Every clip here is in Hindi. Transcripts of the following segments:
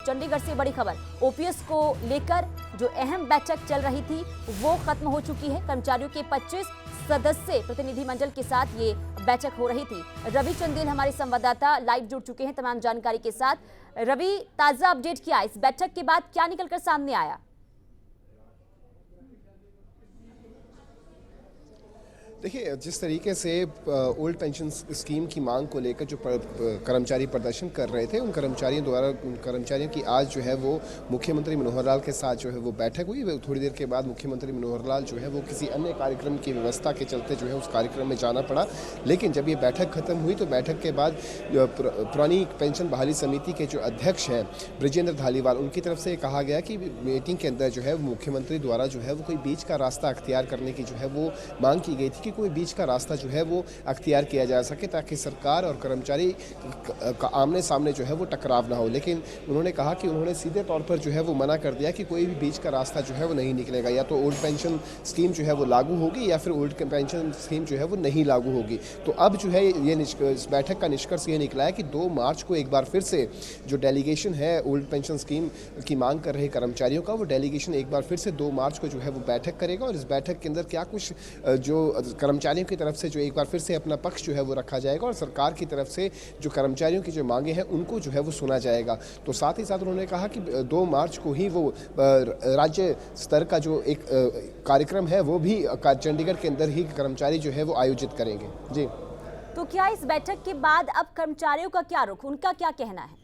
चंडीगढ़ से बड़ी खबर, ओपीएस को लेकर जो अहम बैठक चल रही थी वो खत्म हो चुकी है। कर्मचारियों के 25 सदस्य प्रतिनिधिमंडल के साथ ये बैठक हो रही थी। रवि चंदेल हमारे संवाददाता लाइव जुड़ चुके हैं तमाम जानकारी के साथ। रवि, ताजा अपडेट क्या, इस बैठक के बाद क्या निकलकर सामने आया? देखिए, जिस तरीके से ओल्ड पेंशन स्कीम की मांग को लेकर जो कर्मचारी प्रदर्शन कर रहे थे, उन कर्मचारियों की आज जो है वो मुख्यमंत्री मनोहर लाल के साथ जो है वो बैठक हुई। थोड़ी देर के बाद मुख्यमंत्री मनोहर लाल जो है वो किसी अन्य कार्यक्रम की व्यवस्था के चलते जो है उस कार्यक्रम में जाना पड़ा। लेकिन जब ये बैठक खत्म हुई तो बैठक के बाद पुरानी पेंशन बहाली समिति के जो अध्यक्ष हैं ब्रजेंद्र धालीवाल, उनकी तरफ से कहा गया कि मीटिंग के अंदर जो है मुख्यमंत्री द्वारा जो है वो कोई बीच का रास्ता अख्तियार करने की जो है वो मांग की गई थी कि कोई बीच का रास्ता जो है वो अख्तियार किया जा सके ताकि सरकार और कर्मचारी का आमने सामने जो है वो टकराव ना हो। लेकिन उन्होंने कहा कि उन्होंने सीधे तौर पर जो है वो मना कर दिया कि कोई भी बीच का रास्ता जो है वो नहीं निकलेगा, या तो ओल्ड पेंशन स्कीम जो है वो लागू होगी या फिर ओल्ड पेंशन स्कीम जो है वो नहीं लागू होगी। तो अब जो है ये इस बैठक का निष्कर्ष ये निकला है कि 2 मार्च को एक बार फिर से जो डेलीगेशन है ओल्ड पेंशन स्कीम की मांग कर रहे कर्मचारियों का, वो डेलीगेशन एक बार फिर से 2 मार्च को जो है वो बैठक करेगा। और इस बैठक के अंदर क्या कुछ जो कर्मचारियों की तरफ से जो एक बार फिर से अपना पक्ष जो है वो रखा जाएगा और सरकार की तरफ से जो कर्मचारियों की जो मांगे हैं उनको जो है वो सुना जाएगा। तो साथ ही साथ उन्होंने कहा कि 2 मार्च को ही वो राज्य स्तर का जो एक कार्यक्रम है वो भी चंडीगढ़ के अंदर ही कर्मचारी जो है वो आयोजित करेंगे। जी, तो क्या इस बैठक के बाद अब कर्मचारियों का क्या रुख, उनका क्या कहना है?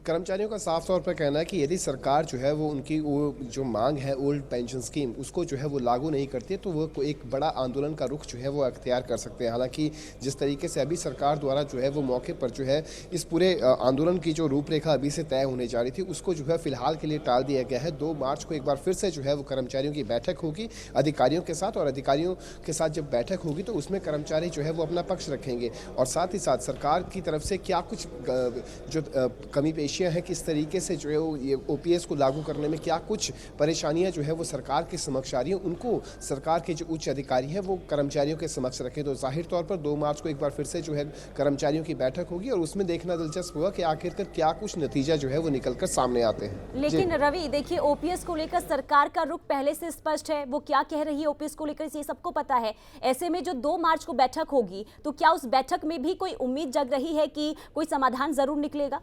कर्मचारियों का साफ तौर पर कहना है कि यदि सरकार जो है वो उनकी वो जो मांग है ओल्ड पेंशन स्कीम उसको जो है वो लागू नहीं करती है तो वो एक बड़ा आंदोलन का रुख जो है वो अख्तियार कर सकते हैं। हालांकि जिस तरीके से अभी सरकार द्वारा जो है वो मौके पर जो है इस पूरे आंदोलन की जो रूपरेखा अभी से तय होने जा रही थी उसको जो है फिलहाल के लिए टाल दिया गया है। 2 मार्च को एक बार फिर से जो है वो कर्मचारियों की बैठक होगी अधिकारियों के साथ, और अधिकारियों के साथ जब बैठक होगी तो उसमें कर्मचारी जो है वो अपना पक्ष रखेंगे और साथ ही साथ सरकार की तरफ से क्या कुछ जो कमी पेशी है, किस तरीके से जो है ये ओपीएस को लागू करने में क्या कुछ परेशानियां जो है वो सरकार के समक्ष आ रही हैं, उनको सरकार के जो उच्च अधिकारी हैं वो कर्मचारियों के समक्ष रखें। तो जाहिर तौर पर 2 मार्च को एक बार फिर से जो है कर्मचारियों की बैठक होगी और उसमें देखना दिलचस्प होगा कि आखिरकार क्या कुछ नतीजा जो है वो निकलकर सामने आते हैं। लेकिन रवि, देखिए, ओपीएस को लेकर सरकार का रुख पहले से स्पष्ट है, वो क्या कह रही है ओपीएस को लेकर ये सबको पता है। ऐसे में जो 2 मार्च को बैठक होगी तो क्या उस बैठक में भी कोई उम्मीद जग रही है कि कोई समाधान जरूर निकलेगा?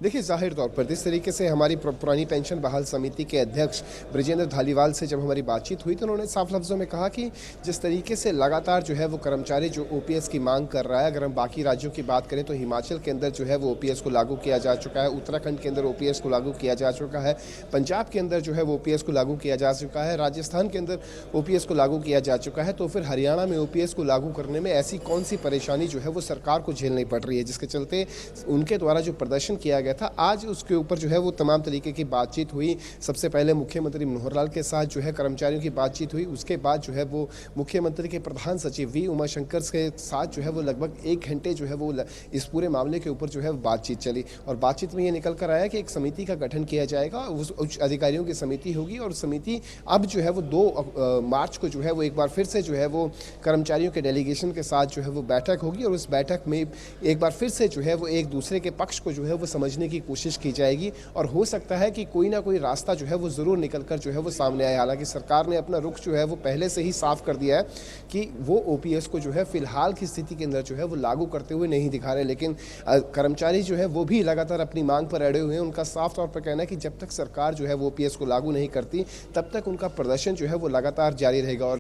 देखिए, जाहिर तौर पर जिस तरीके से हमारी पुरानी पेंशन बहाल समिति के अध्यक्ष ब्रजेंद्र धालीवाल से जब हमारी बातचीत हुई तो उन्होंने साफ लफ्ज़ों में कहा कि जिस तरीके से लगातार जो है वो कर्मचारी जो ओपीएस की मांग कर रहा है, अगर हम बाकी राज्यों की बात करें तो हिमाचल के अंदर जो है वो ओपीएस को लागू किया जा चुका है, उत्तराखंड के अंदर ओपीएस को लागू किया जा चुका है, पंजाब के अंदर जो है वो ओपीएस को लागू किया जा चुका है, राजस्थान के अंदर ओपीएस को लागू किया जा चुका है। तो फिर हरियाणा में ओपीएस को लागू करने में ऐसी कौन सी परेशानी जो है वो सरकार को झेलनी पड़ रही है, जिसके चलते उनके द्वारा जो प्रदर्शन किया गया था आज उसके ऊपर जो है वो तमाम तरीके की बातचीत हुई। सबसे पहले मुख्यमंत्री मनोहर लाल के साथ जो है कर्मचारियों की बातचीत हुई, उसके बाद जो है वो मुख्यमंत्री के प्रधान सचिव वी उमाशंकर के साथ जो है वो लगभग 1 घंटे जो है वो इस पूरे मामले के ऊपर जो है बातचीत चली और बातचीत में ये निकल कर आया कि एक समिति का गठन किया जाएगा, उस उच्च अधिकारियों की समिति होगी और समिति अब जो है वो 2 मार्च को जो है वो एक बार फिर से जो है वो कर्मचारियों के डेलीगेशन के साथ जो है वो बैठक होगी और उस बैठक में एक बार फिर से जो है वो एक दूसरे के पक्ष को जो है वो समझने की कोशिश की जाएगी और हो सकता है कि कोई ना कोई रास्ता जो है वो जरूर निकलकर जो है वो सामने आए। हालांकि सरकार ने अपना रुख जो है वो पहले से ही साफ कर दिया है कि वो ओपीएस को जो है फिलहाल की स्थिति के अंदर जो है वो लागू करते हुए नहीं दिखा रहे, लेकिन कर्मचारी जो है वो भी लगातार अपनी मांग पर अड़े हुए हैं। उनका साफ तौर पर कहना है कि जब तक सरकार जो है वो ओपीएस को लागू नहीं करती तब तक उनका प्रदर्शन जो है वो लगातार जारी रहेगा। और